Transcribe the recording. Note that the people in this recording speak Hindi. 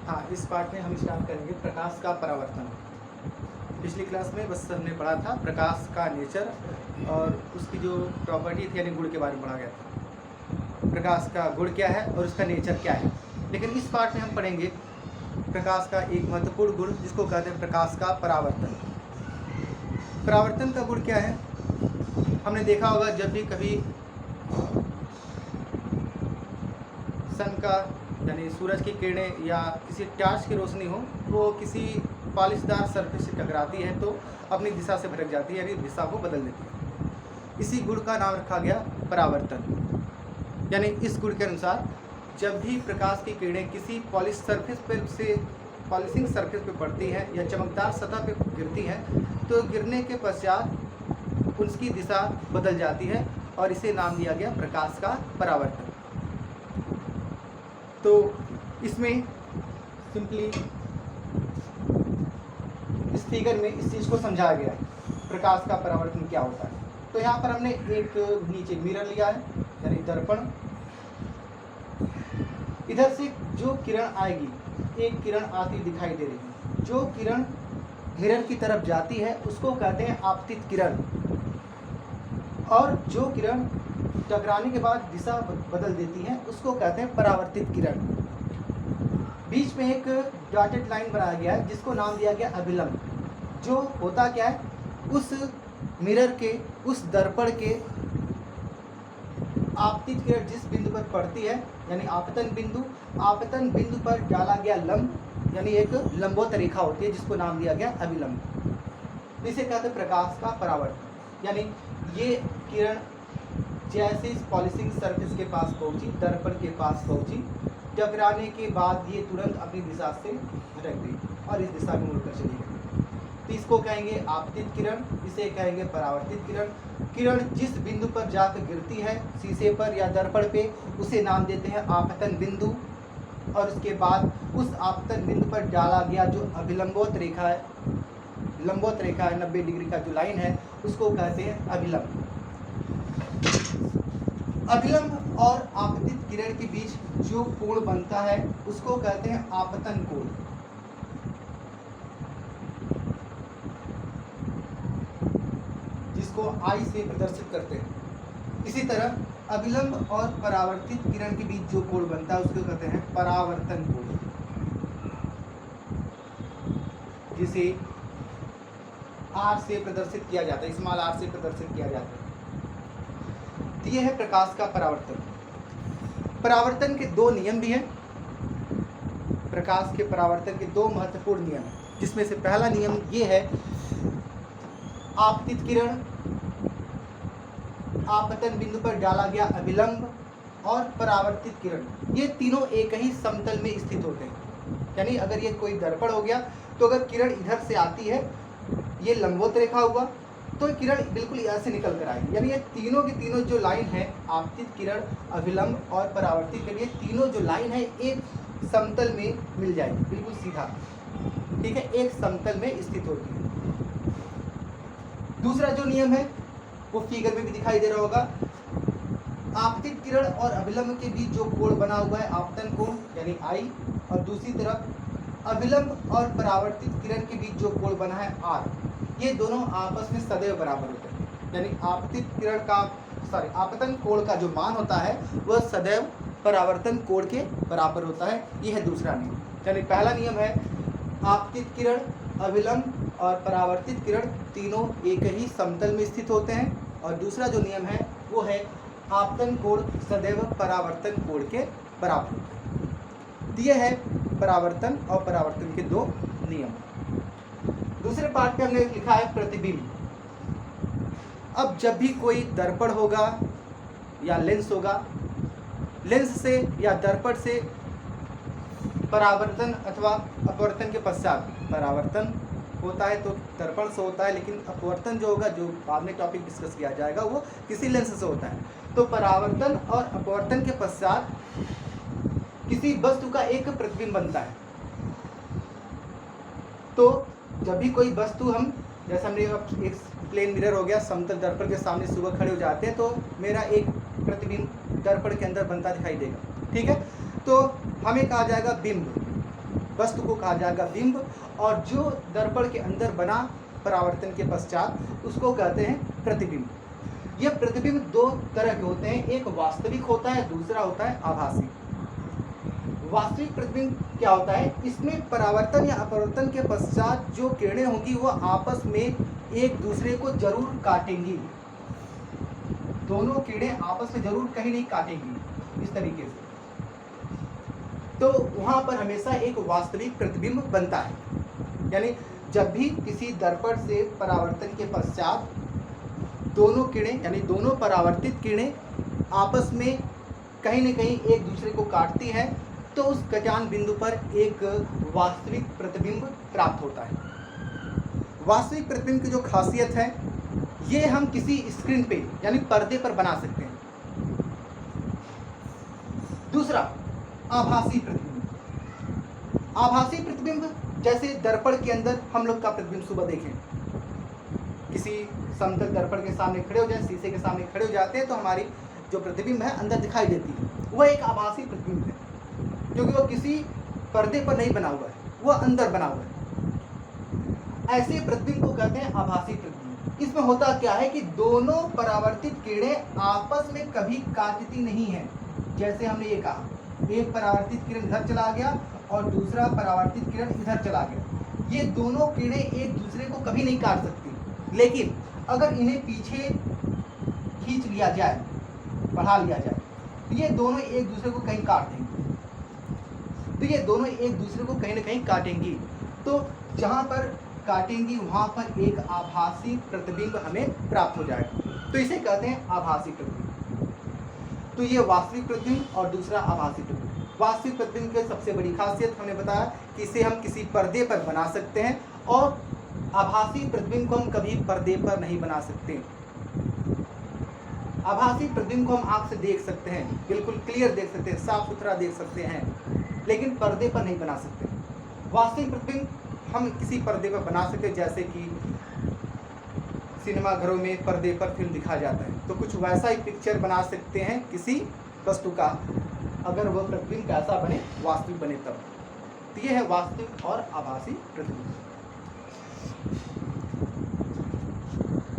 हाँ, इस पार्ट में हम स्टार्ट करेंगे प्रकाश का परावर्तन। पिछली क्लास में बस हमने पढ़ा था प्रकाश का नेचर और उसकी जो प्रॉपर्टी थी यानी गुण के बारे में पढ़ा गया था। प्रकाश का गुण क्या है और उसका नेचर क्या है। लेकिन इस पार्ट में हम पढ़ेंगे प्रकाश का एक महत्वपूर्ण गुण जिसको कहते हैं प्रकाश का परावर्तन। परावर्तन का गुण क्या है? हमने देखा होगा जब भी कभी सन का यानी सूरज की किरणें या किसी टॉर्च की रोशनी हो वो किसी पॉलिशदार सरफेस से टकराती है तो अपनी दिशा से भटक जाती है यानी दिशा को बदल देती है। इसी गुण का नाम रखा गया परावर्तन। यानी इस गुण के अनुसार जब भी प्रकाश की किरणें किसी पॉलिशिंग सरफेस पर पड़ती है या चमकदार सतह पर गिरती हैं तो गिरने के पश्चात उसकी दिशा बदल जाती है और इसे नाम दिया गया प्रकाश का परावर्तन। तो इसमें सिंपली इस फिगर में इस चीज़ को समझाया गया है प्रकाश का परावर्तन क्या होता है। तो यहाँ पर हमने एक नीचे मिरर लिया है यानी दर्पण। इधर से जो किरण आएगी एक किरण आती दिखाई दे रही है, जो किरण मिरर की तरफ जाती है उसको कहते हैं आपतित किरण और जो किरण टकराने के बाद दिशा बदल देती है उसको कहते हैं परावर्तित किरण। बीच में एक डॉटेड लाइन बनाया गया है जिसको नाम दिया गया अभिलंब। जो होता क्या है, उस मिरर के उस दर्पण के आपतित किरण जिस बिंदु पर पड़ती है यानी आपतन बिंदु पर डाला गया लंब यानी एक लंबवत रेखा होती है जिसको नाम दिया गया अभिलंब। इसे कहते हैं प्रकाश का परावर्तन। यानी ये किरण जैसे इस पॉलिशिंग सरफेस के पास पहुंची, दर्पण के पास पहुंची, टकराने के बाद ये तुरंत अपनी दिशा से भटक गई और इस दिशा में मुड़कर चली गई। तो इसको कहेंगे आपतित किरण, इसे कहेंगे परावर्तित किरण। किरण जिस बिंदु पर जाकर गिरती है शीशे पर या दर्पण पे उसे नाम देते हैं आपतन बिंदु और उसके बाद उस आपतन बिंदु पर डाला गया जो अभिलंबवत रेखा है, लंबवत रेखा है 90 डिग्री का जो लाइन है उसको कहते हैं अभिलंब। अभिलंब और आपतित किरण के बीच जो कोण बनता है उसको कहते हैं आपतन कोण। जिसको आई से प्रदर्शित करते हैं। इसी तरह अभिलंब और परावर्तित किरण के बीच जो कोण बनता है उसको कहते हैं परावर्तन कोण, जिसे आर से प्रदर्शित किया जाता है, स्मॉल आर से प्रदर्शित किया जाता है। तो यह है प्रकाश का परावर्तन। परावर्तन के दो नियम भी हैं। प्रकाश के परावर्तन के दो महत्वपूर्ण नियम हैं जिसमें से पहला नियम ये है आपतित किरण आपतन बिंदु पर डाला गया अभिलंब और परावर्तित किरण ये तीनों एक ही समतल में स्थित होते हैं। यानी अगर ये कोई दर्पण हो गया तो अगर किरण इधर से आती है, ये लंबवत रेखा हुआ तो किरण बिल्कुल यहाँ से निकल कर आएगी। यानी ये तीनों की तीनों जो लाइन है आपतित किरण, अभिलंब और परावर्तित किरण, ये तीनों जो लाइन है एक समतल में मिल जाएगी, बिल्कुल सीधा, ठीक है, एक समतल में स्थित होती है। दूसरा जो नियम है वो फिगर में भी दिखाई दे रहा होगा। आपतित किरण और अभिलंब के बीच जो कोण बना हुआ है आपतन कोण यानी आई, और दूसरी तरफ अभिलंब और परावर्तित किरण के बीच जो कोण बना है आर, ये दोनों आपस में सदैव बराबर होते हैं। यानी आपतन कोण का जो मान होता है वह सदैव परावर्तन कोण के बराबर होता है। यह है दूसरा नियम। यानी पहला नियम है आपतित किरण, अभिलंब और परावर्तित किरण तीनों एक ही समतल में स्थित होते हैं, और दूसरा जो नियम है वो है आपतन कोण सदैव परावर्तन कोण के बराबर होता है। यह है परावर्तन और परावर्तन के दो नियम। दूसरे पार्ट पे हमने लिखा है प्रतिबिंब। अब जब भी कोई दर्पण होगा या लेंस होगा, लेंस से या दर्पण से परावर्तन अथवा अपवर्तन के पश्चात परावर्तन होता है तो दर्पण से होता है, लेकिन अपवर्तन जो होगा, जो बाद में टॉपिक डिस्कस किया जाएगा, वो किसी लेंस से होता है। तो परावर्तन और अपवर्तन के पश्चात किसी वस्तु का एक प्रतिबिंब बनता है। तो जब भी कोई वस्तु हम, जैसे हमने एक प्लेन मिरर हो गया, समतल दर्पण के सामने सुबह खड़े हो जाते हैं तो मेरा एक प्रतिबिंब दर्पण के अंदर बनता दिखाई देगा, ठीक है। तो हमें कहा जाएगा बिंब। वस्तु को कहा जाएगा बिंब, और जो दर्पण के अंदर बना परावर्तन के पश्चात उसको कहते हैं प्रतिबिंब। ये प्रतिबिंब दो तरह के होते हैं, एक वास्तविक होता है, दूसरा होता है आभासी। वास्तविक प्रतिबिंब क्या होता है, इसमें परावर्तन या अपवर्तन के पश्चात जो किरणें होंगी वो आपस में एक दूसरे को जरूर काटेंगी, दोनों किरणें आपस में जरूर कहीं नहीं काटेंगी इस तरीके से, तो वहां पर हमेशा एक वास्तविक प्रतिबिंब बनता है। यानी जब भी किसी दर्पण से परावर्तन के पश्चात दोनों किरणें यानी दोनों परावर्तित किरणें आपस में कहीं न कहीं एक दूसरे को काटती है, तो उस कटान बिंदु पर एक वास्तविक प्रतिबिंब प्राप्त होता है। वास्तविक प्रतिबिंब की जो खासियत है, ये हम किसी स्क्रीन पे यानी पर्दे पर बना सकते हैं। दूसरा, आभासी प्रतिबिंब। आभासी प्रतिबिंब जैसे दर्पण के अंदर हम लोग का प्रतिबिंब सुबह देखें, किसी समतल दर्पण के सामने खड़े हो जाए, शीशे के सामने खड़े हो जाते हैं, तो हमारी जो प्रतिबिंब है अंदर दिखाई देती है, वह एक आभासी प्रतिबिंब है, क्योंकि वो किसी पर्दे पर नहीं बना हुआ है, वो अंदर बना हुआ है। ऐसे प्रतिबिंब को कहते हैं आभासी प्रतिबिंब। इसमें होता क्या है कि दोनों परावर्तित किरणें आपस में कभी काटती नहीं है। जैसे हमने ये कहा, एक परावर्तित किरण इधर चला गया और दूसरा परावर्तित किरण इधर चला गया, ये दोनों किरणें एक दूसरे को कभी नहीं काट सकती। लेकिन अगर इन्हें पीछे खींच लिया जाए, बढ़ा लिया जाए, तो ये दोनों एक दूसरे को कहीं काट देंगे, तो ये दोनों एक दूसरे को कहीं ना कहीं काटेंगी। तो जहाँ पर काटेंगी वहाँ पर एक आभासी प्रतिबिंब हमें प्राप्त हो जाएगा, तो इसे कहते हैं आभासी प्रतिबिंब। तो ये वास्तविक प्रतिबिंब और दूसरा आभासी प्रतिबिंब। वास्तविक प्रतिबिंब की सबसे बड़ी खासियत हमने बताया कि इसे हम किसी पर्दे पर बना सकते हैं, और आभासी प्रतिबिंब को हम कभी पर्दे पर नहीं बना सकते। आभासी प्रतिबिंब को हम आँख से देख सकते हैं, बिल्कुल क्लियर देख सकते हैं, साफ सुथरा देख सकते हैं, लेकिन पर्दे पर नहीं बना सकते। वास्तविक प्रतिबिंब हम किसी पर्दे पर बना सकते हैं, जैसे कि सिनेमा घरों में पर्दे पर फिल्म दिखाया जाता है, तो कुछ वैसा ही पिक्चर बना सकते हैं किसी वस्तु का, अगर वह प्रतिबिंब कैसा बने, वास्तविक बने तब। तो ये है वास्तविक और आभासी प्रतिबिंब।